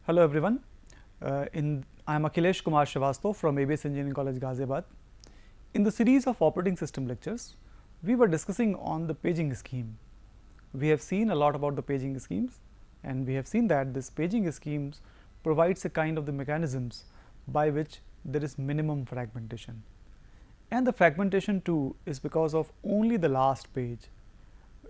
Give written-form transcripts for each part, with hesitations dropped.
Hello everyone. I am Akhilesh Kumar Shrivastava from ABS Engineering College, Ghaziabad. In the series of operating system lectures, we were discussing on the paging scheme. We have seen a lot about the paging schemes, and we have seen that this paging schemes provides a kind of the mechanisms by which there is minimum fragmentation. And the fragmentation too is because of only the last page,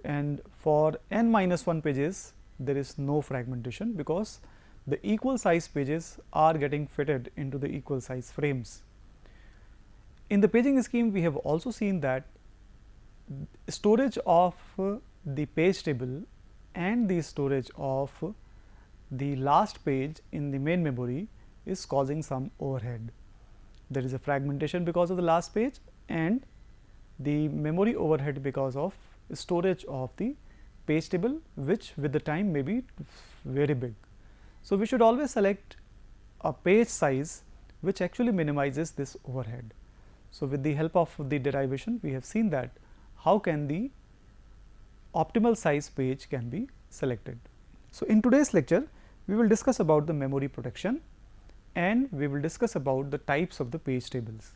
and for n minus 1 pages there is no fragmentation because the equal size pages are getting fitted into the equal size frames. In the paging scheme, we have also seen that storage of the page table and the storage of the last page in the main memory is causing some overhead. There is a fragmentation because of the last page and the memory overhead because of storage of the page table, which with the time may be very big. So, we should always select a page size which actually minimizes this overhead. So, with the help of the derivation, we have seen that how can the optimal size page can be selected. So, in today's lecture, we will discuss about the memory protection and we will discuss about the types of the page tables.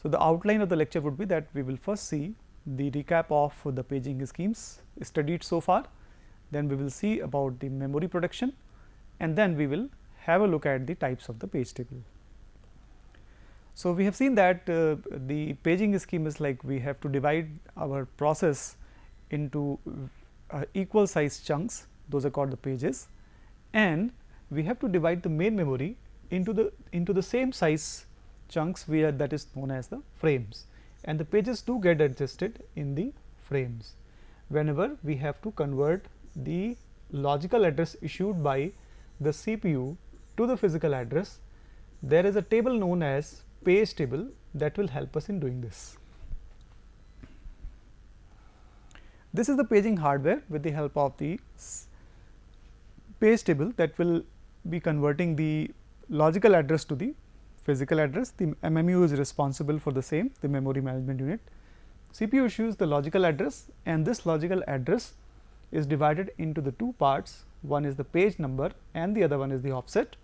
So, the outline of the lecture would be that we will first see the recap of the paging schemes studied so far, then we will see about the memory protection, and then we will have a look at the types of the page table. So, we have seen that the paging scheme is like we have to divide our process into equal size chunks, those are called the pages, and we have to divide the main memory into the same size chunks where that is known as the frames, and the pages do get adjusted in the frames. Whenever we have to convert the logical address issued by the CPU to the physical address, there is a table known as page table that will help us in doing this. This is the paging hardware with the help of the page table that will be converting the logical address to the physical address. The MMU is responsible for the same, the memory management unit. CPU issues the logical address, and this logical address is divided into the two parts. One is the page number and the other one is the offset.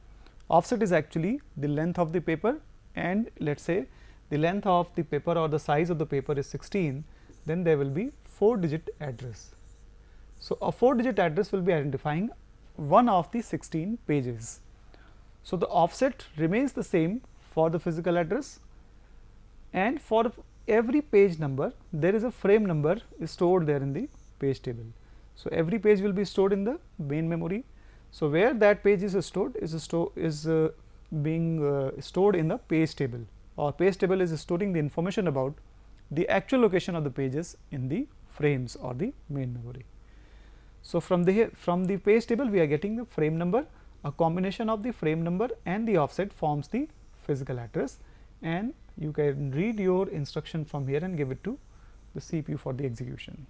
Offset is actually the length of the paper, and let us say the length of the paper or the size of the paper is 16, then there will be 4-digit address. So, a 4-digit address will be identifying one of the 16 pages. So, the offset remains the same for the physical address, and for every page number there is a frame number stored there in the page table. So, every page will be stored in the main memory. So, where that page is stored is being stored in the page table, or page table is storing the information about the actual location of the pages in the frames or the main memory. So, from the page table we are getting the frame number. A combination of the frame number and the offset forms the physical address, and you can read your instruction from here and give it to the CPU for the execution.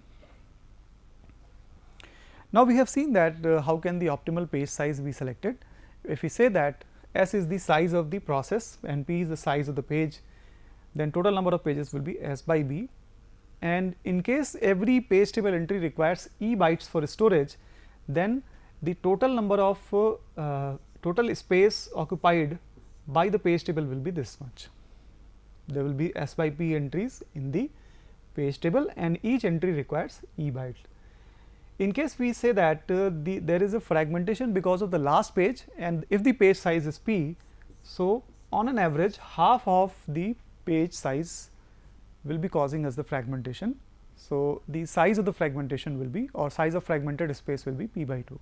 Now, we have seen that how can the optimal page size be selected. If we say that S is the size of the process and P is the size of the page, then total number of pages will be S by B, and in case every page table entry requires E bytes for storage, then the total number of total space occupied by the page table will be this much. There will be S by P entries in the page table, and each entry requires E bytes. In case we say that there is a fragmentation because of the last page, and if the page size is P, so on an average half of the page size will be causing us the fragmentation. So, the size of the fragmentation will be, or size of fragmented space will be P by 2.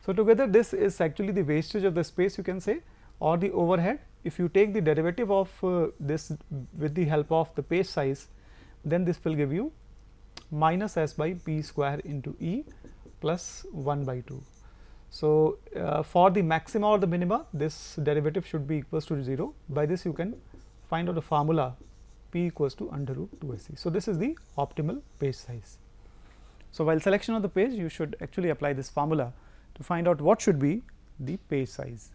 So, together this is actually the wastage of the space, you can say, or the overhead. If you take the derivative of this with the help of the page size, then this will give you minus S by P square into E plus 1 by 2. So, for the maxima or the minima, this derivative should be equals to 0. By this you can find out the formula P equals to under root 2 SE. So, this is the optimal page size. So, while selection of the page, you should actually apply this formula to find out what should be the page size.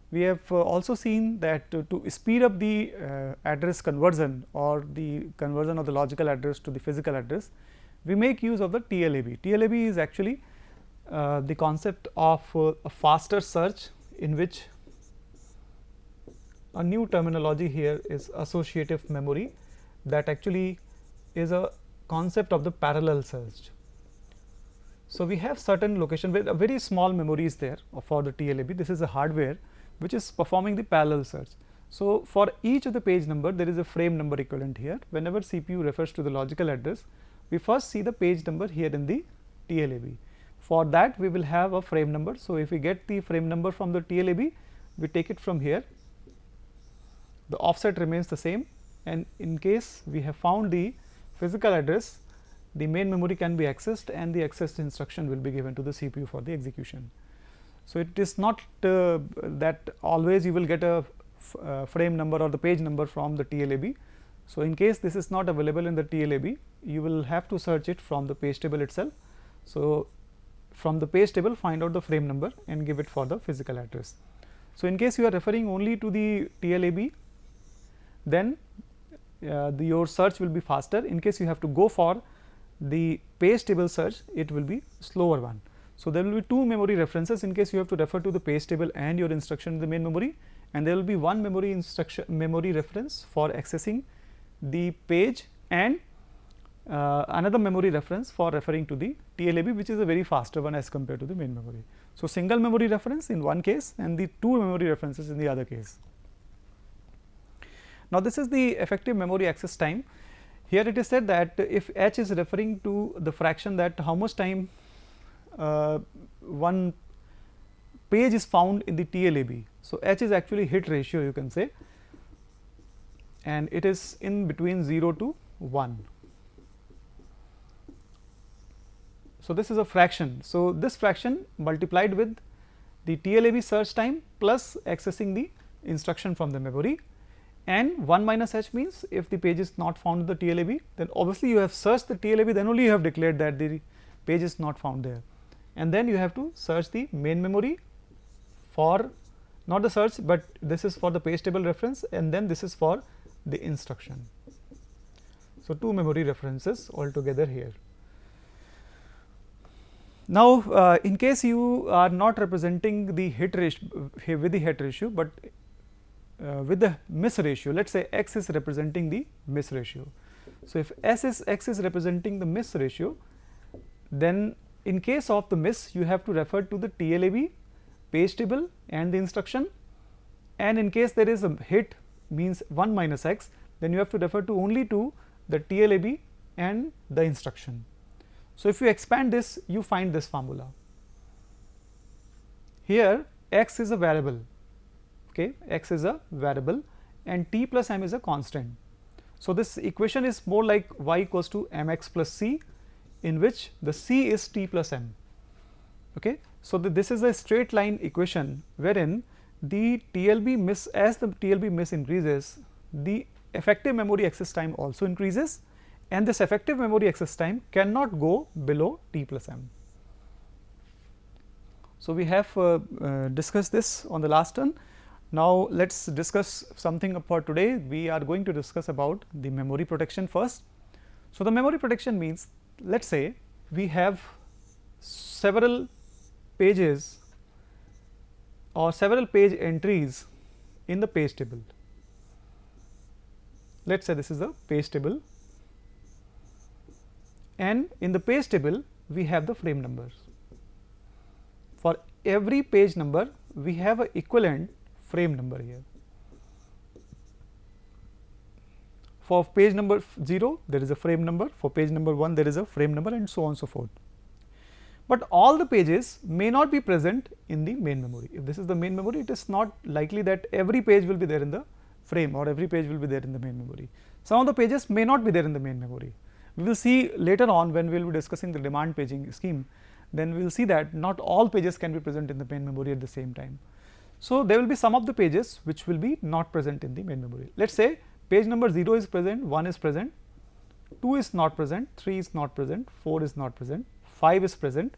We have also seen that to speed up the address conversion or the conversion of the logical address to the physical address, we make use of the TLAB. TLAB is actually the concept of a faster search in which a new terminology here is associative memory, that actually is a concept of the parallel search. So, we have certain location where a very small memory is there for the TLAB. This is a hardware which is performing the parallel search. So, for each of the page number there is a frame number equivalent here. Whenever CPU refers to the logical address, we first see the page number here in the TLAB. For that we will have a frame number. So, if we get the frame number from the TLAB, we take it from here, the offset remains the same, and in case we have found the physical address, the main memory can be accessed and the accessed instruction will be given to the CPU for the execution. So, it is not that always you will get a frame number or the page number from the TLAB. So, in case this is not available in the TLAB, you will have to search it from the page table itself. So, from the page table find out the frame number and give it for the physical address. So, in case you are referring only to the TLAB, then your search will be faster. In case you have to go for the page table search, it will be slower one. So, there will be two memory references in case you have to refer to the page table and your instruction in the main memory, and there will be one memory reference for accessing the page and another memory reference for referring to the TLAB, which is a very faster one as compared to the main memory. So, single memory reference in one case and the two memory references in the other case. Now, this is the effective memory access time. Here it is said that if h is referring to the fraction that how much time one page is found in the TLAB. So, h is actually hit ratio, you can say, and it is in between 0 to 1. So, this is a fraction. So, this fraction multiplied with the TLAB search time plus accessing the instruction from the memory, and 1 minus h means if the page is not found in the TLAB, then obviously you have searched the TLAB, then only you have declared that the page is not found there, and then you have to search the main memory for not the search, but this is for the page table reference, and then this is for the instruction. So, two memory references altogether here. Now, in case you are not representing the hit ratio with the hit ratio, but with the miss ratio, let us say x is representing the miss ratio. So, if x is representing the miss ratio, then in case of the miss you have to refer to the TLAB, page table and the instruction, and in case there is a hit means 1 minus x, then you have to refer to only to the TLAB and the instruction. So, if you expand this, you find this formula. Here x is a variable, okay, x is a variable and t plus m is a constant. So, this equation is more like y equals to mx plus c, in which the c is t plus m. Okay. So, this is a straight line equation wherein the TLB miss, as the TLB miss increases, the effective memory access time also increases, and this effective memory access time cannot go below t plus m. So, we have discussed this on the last turn. Now, let us discuss something for today. We are going to discuss about the memory protection first. So, the memory protection means, let us say we have several pages or several page entries in the page table. Let us say this is a page table, and in the page table we have the frame numbers. For every page number we have a equivalent frame number here. For page number 0 there is a frame number, for page number 1 there is a frame number, and so on and so forth. But all the pages may not be present in the main memory. If this is the main memory, it is not likely that every page will be there in the frame or every page will be there in the main memory. Some of the pages may not be there in the main memory. We will see later on when we will be discussing the demand paging scheme, then we will see that not all pages can be present in the main memory at the same time. So, there will be some of the pages which will be not present in the main memory. Let us say page number 0 is present, 1 is present, 2 is not present, 3 is not present, 4 is not present, 5 is present,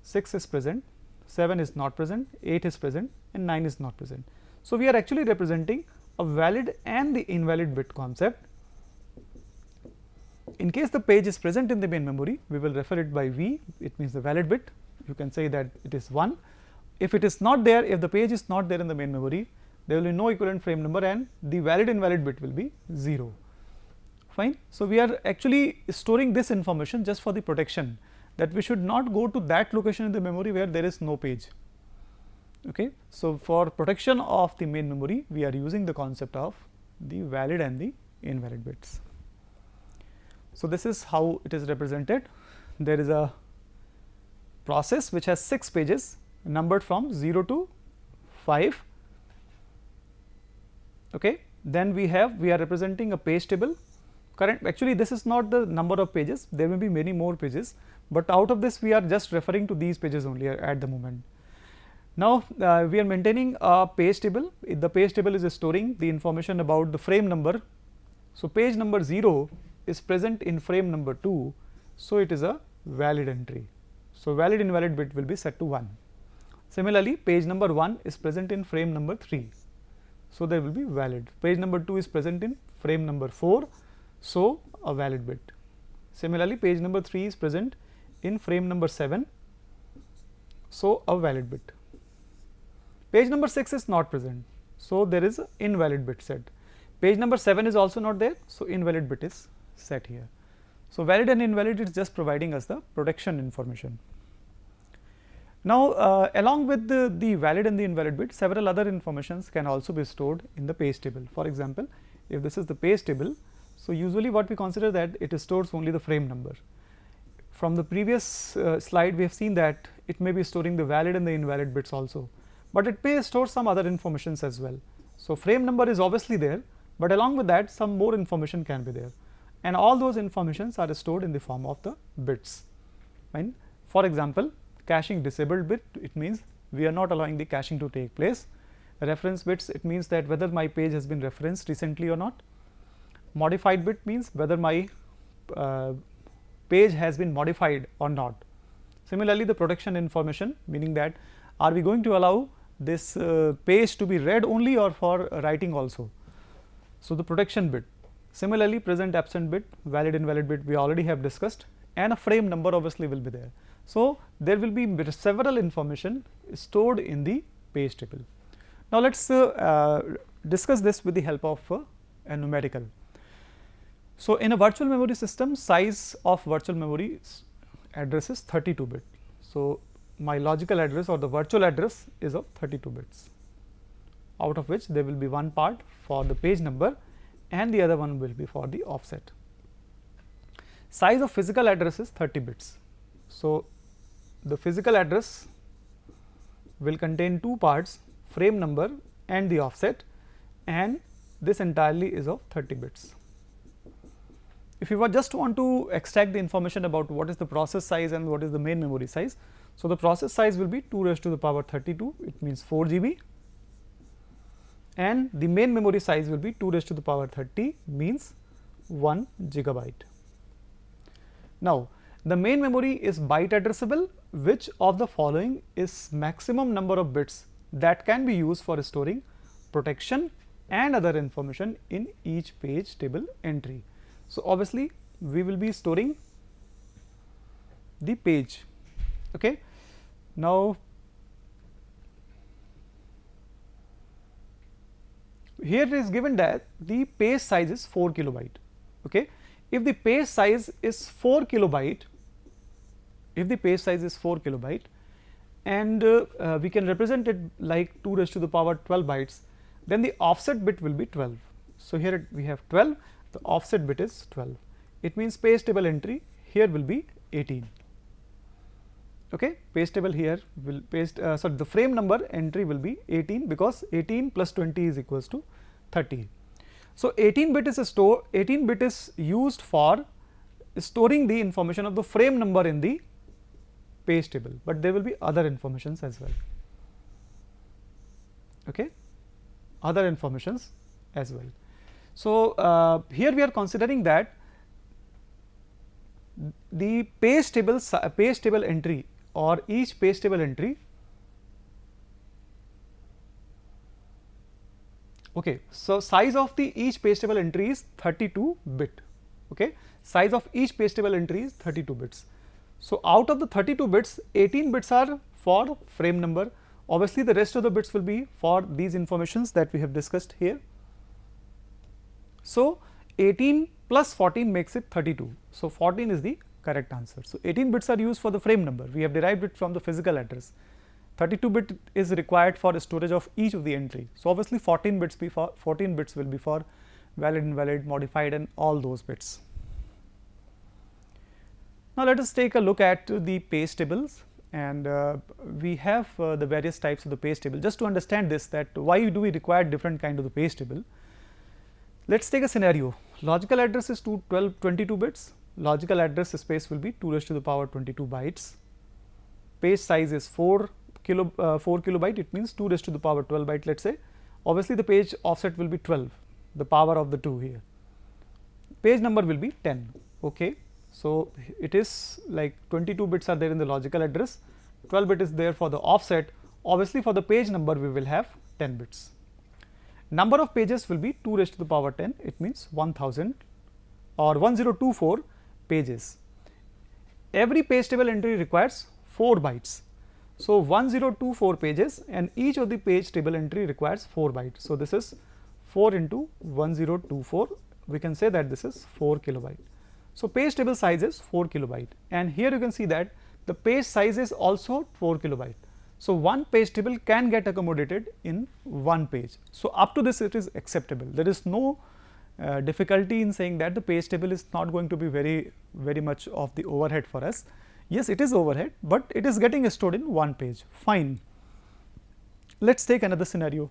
6 is present, 7 is not present, 8 is present, and 9 is not present. So, we are actually representing a valid and the invalid bit concept. In case the page is present in the main memory, we will refer it by V, it means the valid bit, you can say that it is 1. if it is not there, if the page is not there in the main memory, there will be no equivalent frame number and the valid invalid bit will be 0. Fine. So, we are actually storing this information just for the protection, that we should not go to that location in the memory where there is no page. Okay. So, for protection of the main memory, we are using the concept of the valid and the invalid bits. So, this is how it is represented. There is a process which has 6 pages numbered from 0 to 5. Okay. Then we are representing a page table. Actually this is not the number of pages, there may be many more pages, but out of this we are just referring to these pages only at the moment. Now, we are maintaining a page table. The page table is storing the information about the frame number. So, page number 0 is present in frame number 2, so it is a valid entry. So, valid invalid bit will be set to 1. Similarly, page number 1 is present in frame number 3, so there will be valid. Page number 2 is present in frame number 4, so a valid bit. Similarly, page number 3 is present in frame number 7, so a valid bit. Page number 6 is not present, so there is an invalid bit set. Page number 7 is also not there, so invalid bit is set here. So, valid and invalid is just providing us the protection information. Now, along with the valid and the invalid bit, several other informations can also be stored in the page table. For example, if this is the page table, so usually what we consider that it stores only the frame number. From the previous slide, we have seen that it may be storing the valid and the invalid bits also, but it may store some other informations as well. So, frame number is obviously there, but along with that some more information can be there, and all those informations are stored in the form of the bits. Fine. For example, caching disabled bit, it means we are not allowing the caching to take place. Reference bits, it means that whether my page has been referenced recently or not. Modified bit means whether my page has been modified or not. Similarly, the protection information, meaning that are we going to allow this page to be read only or for writing also. So, the protection bit. Similarly, present absent bit, valid invalid bit we already have discussed, and a frame number obviously will be there. So, there will be several information stored in the page table. Now, let us discuss this with the help of a numerical. So, in a virtual memory system, size of virtual memory address is 32 bit. So, my logical address or the virtual address is of 32 bits, out of which there will be one part for the page number and the other one will be for the offset. Size of physical address is 30 bits. So, the physical address will contain two parts, frame number and the offset, and this entirely is of 30 bits. If you just want to extract the information about what is the process size and what is the main memory size, so the process size will be 2 raised to the power 32, it means 4 GB, and the main memory size will be 2 raised to the power 30, means 1 gigabyte. Now, the main memory is byte addressable. Which of the following is maximum number of bits that can be used for storing protection and other information in each page table entry? So, obviously, we will be storing the page. Okay. Now, here it is given that the page size is 4 kilobyte. Okay. If the page size is 4 kilobyte, and we can represent it like 2 raised to the power 12 bytes, then the offset bit will be 12. So, here we have 12, the offset bit is 12. It means page table entry here will be 18. Okay, page table here will the frame number entry will be 18, because 18 plus 20 is equals to 30. So, 18 bit is used for storing the information of the frame number in the page table, but there will be other informations as well. Okay, other informations as well. So, here we are considering that the page table entry or each page table entry. Okay, so size of each page table entry is 32 bit. Okay, size of each page table entry is 32 bits. So, out of the 32 bits, 18 bits are for frame number, Obviously, the rest of the bits will be for these informations that we have discussed here. So, 18 plus 14 makes it 32. So, 14 is the correct answer. So, 18 bits are used for the frame number. We have derived it from the physical address. 32 bit is required for storage of each of the entry. So, obviously, 14 bits will be for valid, invalid, modified, and all those bits. Now, let us take a look at the page tables, and we have the various types of the page table. Just to understand this, that why do we require different kind of the page table. Let us take a scenario. Logical address is 22 bits. Logical address space will be 2 raised to the power 22 bytes. Page size is 4 kilobyte. It means 2 raised to the power 12 byte. Let us say. Obviously, the page offset will be 12. The power of the 2 here. Page number will be 10. Okay. So, it is like 22 bits are there in the logical address, 12 bit is there for the offset. Obviously, for the page number we will have 10 bits. Number of pages will be 2 raised to the power 10, it means 1000 or 1024 pages. Every page table entry requires 4 bytes. So, 1024 pages, and each of the page table entry requires 4 bytes. So, this is 4 into 1024, we can say that this is 4 kilobyte. So, page table size is 4 kilobyte, and here you can see that the page size is also 4 kilobyte. So, one page table can get accommodated in one page. So, up to this it is acceptable. There is no difficulty in saying that the page table is not going to be very much of the overhead for us. Yes, it is overhead, but it is getting stored in one page, fine. Let us take another scenario.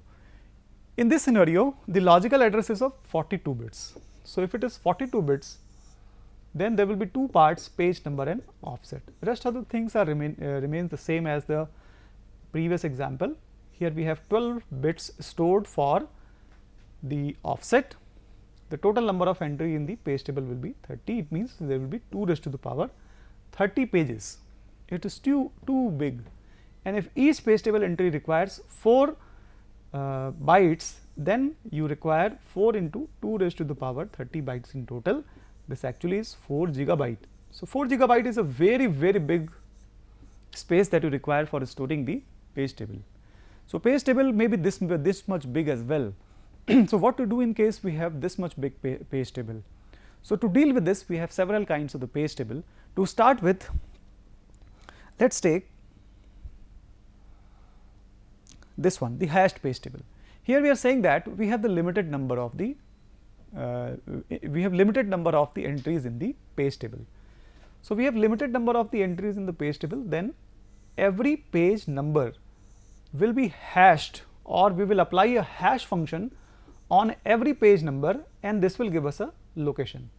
In this scenario, the logical address is of 42 bits. So, if it is 42 bits, then there will be two parts, page number and offset. Rest of the things are remains the same as the previous example. Here we have 12 bits stored for the offset. The total number of entry in the page table will be 30. It means there will be 2 raised to the power 30 pages. It is too big, and if each page table entry requires 4 bytes, then you require 4 into 2 raised to the power 30 bytes in total. This actually is 4 gigabyte. So, 4 gigabyte is a very big space that you require for storing the page table. So, page table may be this much big as well. So, what to do in case we have this much big page table? So, to deal with this, we have several kinds of the page table. To start with, let us take this one, the hashed page table. Here we are saying that we have the limited number of the entries in the page table. So, we have limited number of the entries in the page table, then every page number will be hashed, or we will apply a hash function on every page number, and this will give us a location.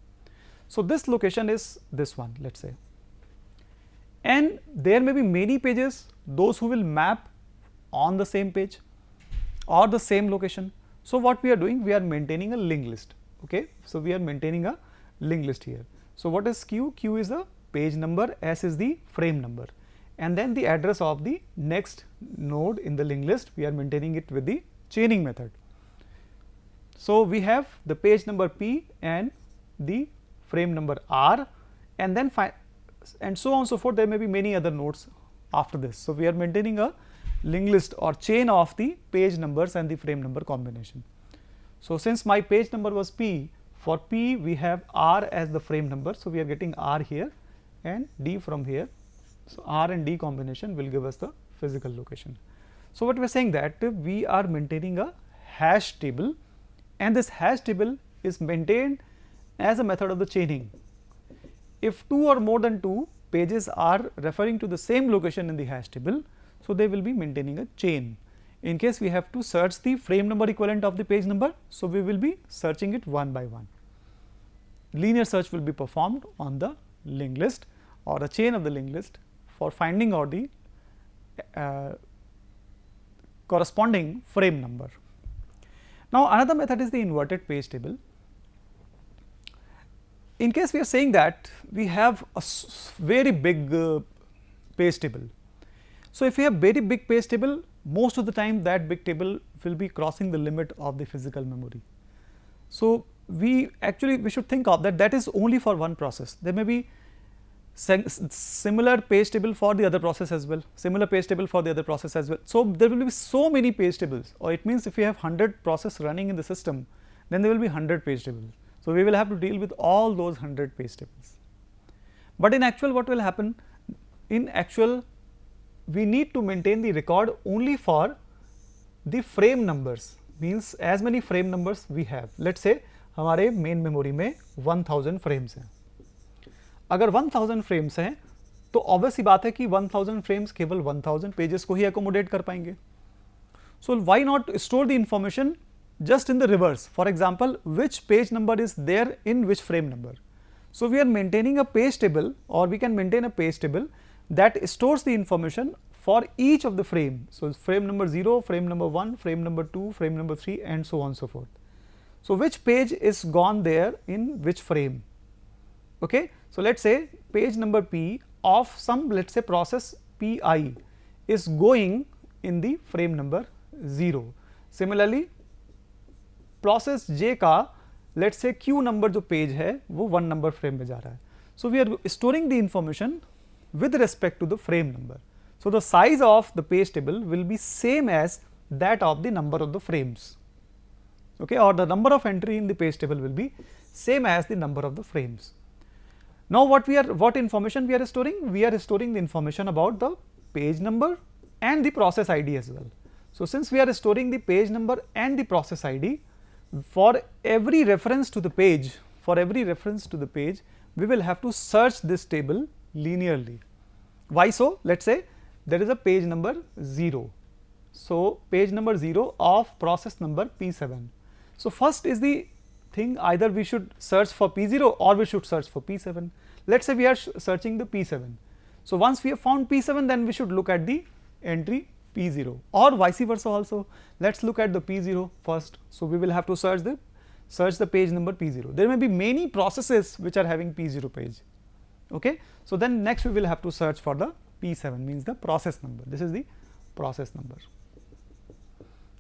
So, this location is this one, let us say, and there may be many pages, those who will map on the same page or the same location. So, what we are doing, we are maintaining a linked list. Okay. So, we are maintaining a linked list here. So, what is Q? Q is the page number, S is the frame number, and then the address of the next node in the linked list, we are maintaining it with the chaining method. So, we have the page number P and the frame number R, and then and so on and so forth. There may be many other nodes after this. So, we are maintaining a linked list or chain of the page numbers and the frame number combination. So, since my page number was P, for P we have R as the frame number. So, we are getting R here and D from here. So, R and D combination will give us the physical location. So, what we are saying that we are maintaining a hash table, and this hash table is maintained as a method of the chaining. If 2 or more than 2 pages are referring to the same location in the hash table, so they will be maintaining a chain. In case we have to search the frame number equivalent of the page number, so we will be searching it one by one. Linear search will be performed on the linked list or a chain of the linked list for finding out the corresponding frame number. Now, another method is the inverted page table. In case we are saying that we have a very big page table. So, if we have very big page table, most of the time that big table will be crossing the limit of the physical memory. So, we should think of that is only for one process. There may be similar page table for the other process as well, similar page table for the other process as well. So, there will be so many page tables, or it means if you have 100 process running in the system, then there will be 100 page tables. So, we will have to deal with all those 100 page tables. But in actual, what will happen? In actual, we need to maintain the record only for the frame numbers, means as many frame numbers we have. Let's say हमारे main memory में 1000 frames हैं. अगर 1000 frames हैं तो obvious सी बात है कि 1000 frames केवल 1000 pages को ही accommodate कर पाएंगे. So why not store the information just in the reverse? For example, which page number is there in which frame number? So we are maintaining a page table, or we can maintain a page table that stores the information for each of the frame. So frame number 0, frame number 1, frame number 2, frame number 3, and so on and so forth. So which page is gone there in which frame? Okay. So let's say page number P of some, let's say process Pi is going in the frame number 0. Similarly, process J का let's say Q number जो page है वो 1 number frame में जा रहा है. So we are storing the information with respect to the frame number. So the size of the page table will be same as that of the number of the frames, okay, or the number of entry in the page table will be same as the number of the frames. Now what information we are storing? We are storing the information about the page number and the process ID as well. So since we are storing the page number and the process ID, for every reference to the page, we will have to search this table linearly. Why so? Let us say there is a page number 0. So page number 0 of process number P7. So first is the thing, either we should search for P0 or we should search for P7. Let us say we are searching the P7. So once we have found P7, then we should look at the entry P0, or vice versa also. Let us look at the P0 first. So we will have to search the page number P0. There may be many processes which are having P0 page. Okay. So then next we will have to search for the P7, means the process number. This is the process number.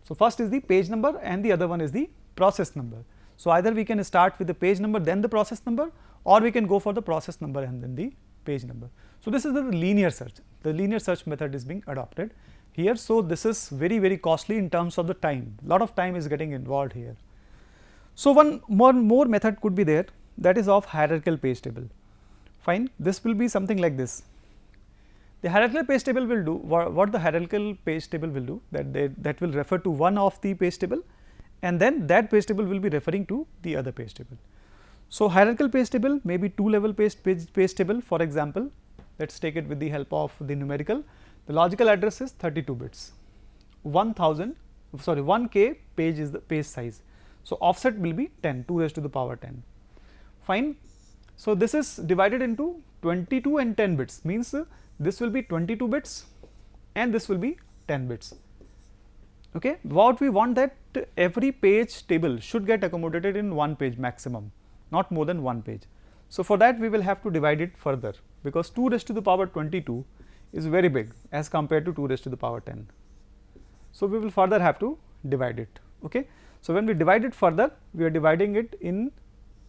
So first is the page number and the other one is the process number. So either we can start with the page number then the process number, or we can go for the process number and then the page number. So this is the linear search. The linear search method is being adopted here. So this is very costly in terms of the time. Lot of time is getting involved here. So one more method could be there, that is of hierarchical page table. Fine. This will be something like this. The hierarchical page table will do what the hierarchical page table will do, that will refer to one of the page table, and then that page table will be referring to the other page table. So hierarchical page table may be 2-level page table. For example, let us take it with the help of the numerical. The logical address is 32 bits. 1K page is the page size. So offset will be 10, 2 raised to the power 10. Fine. So this is divided into 22 and 10 bits, means this will be 22 bits and this will be 10 bits. Okay. What we want, that every page table should get accommodated in one page maximum, not more than one page. So for that we will have to divide it further, because 2 raised to the power 22 is very big as compared to 2 raised to the power 10. So we will further have to divide it. Okay. So when we divide it further, we are dividing it in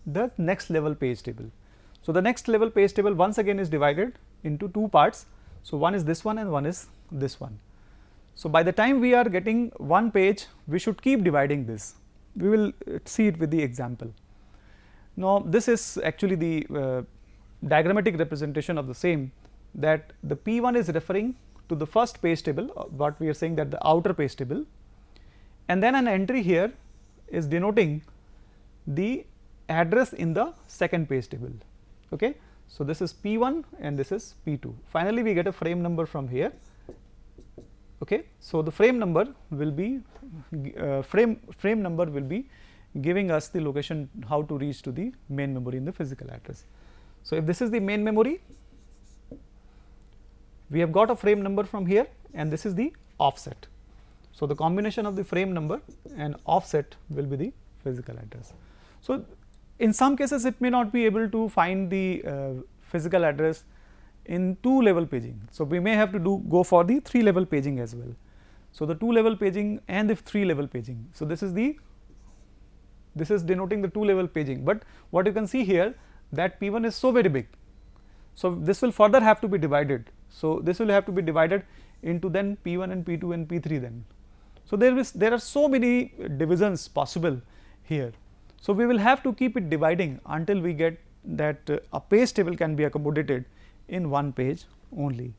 the next level page table. So the next level page table once again is divided into two parts. So one is this one and one is this one. So by the time we are getting one page, we should keep dividing this. We will see it with the example. Now this is actually the diagrammatic representation of the same, that the P1 is referring to the first page table, what we are saying, that the outer page table, and then an entry here is denoting the address in the second page table. Okay. So this is P1 and this is P2. Finally we get a frame number from here. Okay. So the frame number will be frame number will be giving us the location how to reach to the main memory in the physical address. So if this is the main memory, we have got a frame number from here, and this is the offset. So the combination of the frame number and offset will be the physical address. So in some cases it may not be able to find the physical address in 2-level paging. So we may have to go for the 3-level paging as well. So the 2-level paging and the 3-level paging. So this is denoting the 2-level paging, but what you can see here, that P1 is so very big. So, this will further have to be divided. So, this will have to be divided into then P1 and P2 and P3 then. So, there are so many divisions possible here. So, we will have to keep it dividing until we get that a page table can be accommodated in one page only.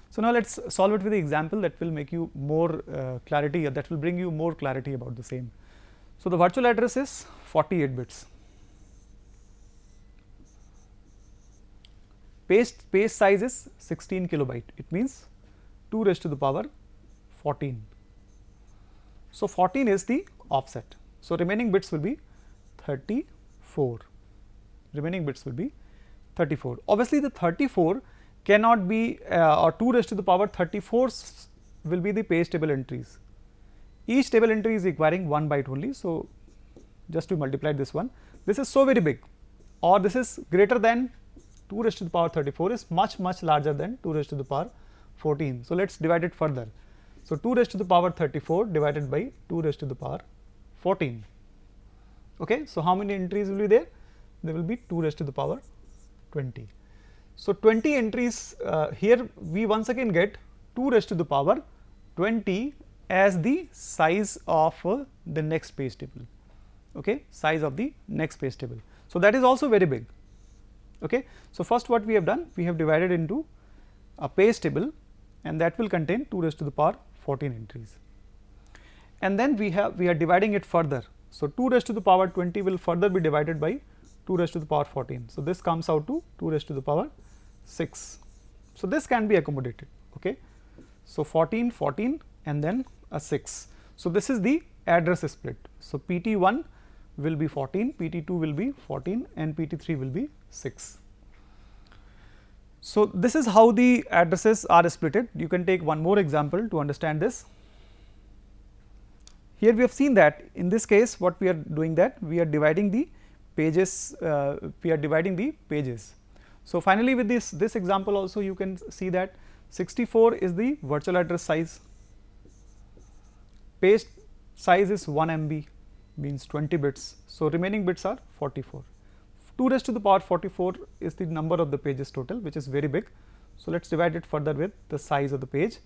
So, now let us solve it with the example that will make you more clarity, or that will bring you more clarity about the same. So, the virtual address is 48 bits. Page size is 16 kilobyte, it means 2 raised to the power 14. So, 14 is the offset. So, remaining bits will be 34, remaining bits will be 34. Obviously, the 34 cannot be or 2 raised to the power 34 will be the page table entries. Each table entry is requiring 1 byte only. So, just to multiply this one, this is so very big, or this is greater than 2 raised to the power 34 is much larger than 2 raised to the power 14. So, let us divide it further. So, 2 raised to the power 34 divided by 2 raised to the power 14. Okay. So, how many entries will be there? There will be 2 raised to the power 20. So, 20 entries here we once again get 2 raised to the power 20 as the size of the next page table, okay, size of the next page table. So, that is also very big. Okay. So, first what we have done, we have divided into a page table, and that will contain 2 raised to the power 14 entries, and then we are dividing it further. So, 2 raised to the power 20 will further be divided by 2 raised to the power 14. So, this comes out to 2 raised to the power 6. So, this can be accommodated. Okay. So, 14 and then a 6. So, this is the address split. So, PT1 will be 14, PT2 will be 14 and PT3 will be 6. So, this is how the addresses are splitted. You can take one more example to understand this. Here we have seen that in this case what we are doing, that we are dividing the pages, So, finally, with this example also you can see that 64 is the virtual address size, page size is 1 MB, means 20 bits. So, remaining bits are 44. 2 raised to the power 44 is the number of the pages total, which is very big. So, let us divide it further with the size of the page.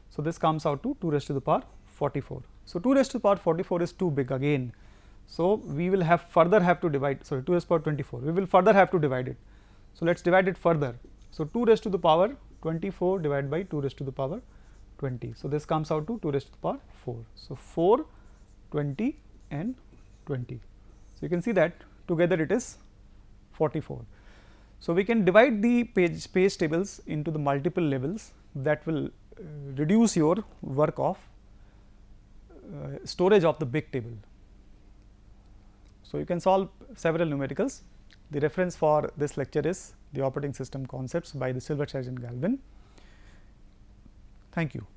So, this comes out to 2 raised to the power 44. So, 2 raised to the power 44 is too big again. So, we will further have to divide, sorry, 2 raised to the power 24, we will further have to divide it. So, let us divide it further. So, 2 raised to the power 24 divided by 2 raised to the power 20. So, this comes out to 2 raised to the power 4. So, 4, 20 and 20. So, you can see that together it is 44. So, we can divide the page tables into the multiple levels that will reduce your work of storage of the big table. So, you can solve several numericals. The reference for this lecture is the Operating System Concepts by the Silverchurch and Galvin. Thank you.